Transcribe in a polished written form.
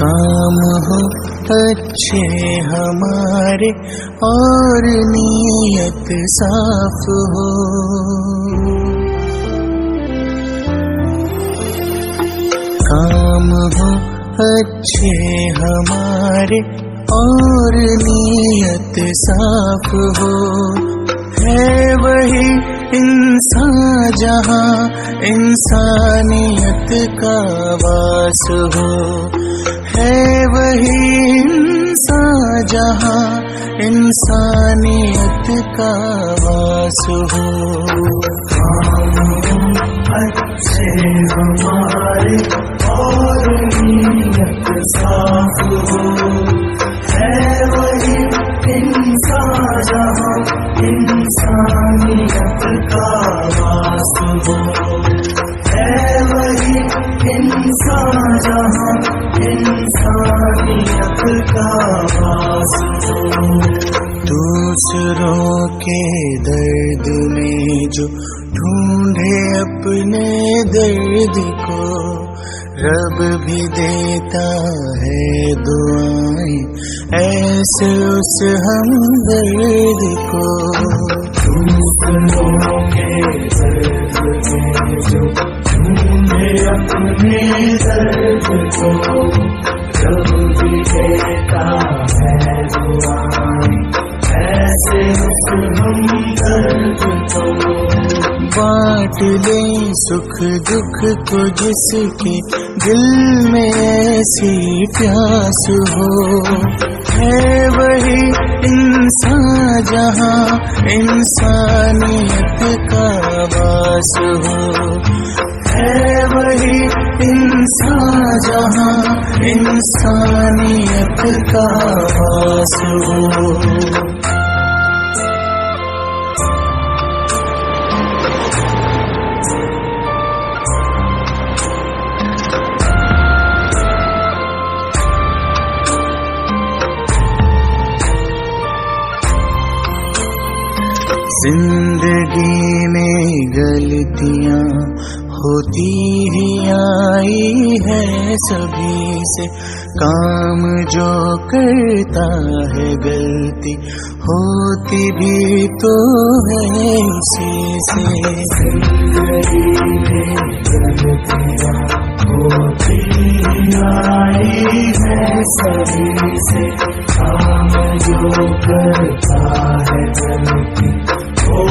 काम हो अच्छे हमारे और नीयत साफ हो। काम हो अच्छे हमारे और नीयत साफ हो। है वही इंसान जहाँ इंसानियत का वास हो। है वही इंसान जहाँ इंसानियत का वास हो। अच्छे हमारे और नीयत साफ हो। है वही इंसान जहाँ इंसानियत का वास हो। है वही इंसान जहाँ इंसानियत का वास हो। दूसरों के दर्द में जो ढूंढे अपने दर्द को, रब भी देता है दुआएं ऐसे उस हमदर्द को। दूसरों के दर्द में जो ढूंढे अपने दर्द को, रब भी देता है दुआएं ऐसे उस हमदर्द को। बांट ले सुख दुख को जिसके दिल में ऐसी प्यास हो। है वही इंसान जहाँ इंसानियत का वास हो। है वही इंसान जहाँ इंसानियत का वास हो। जिंदगी में गलतियाँ होती ही आई है सभी से। काम जो करता है गलती होती भी तो है उसी से। जिंदगी में गलतियाँ होती ही आई है सभी से।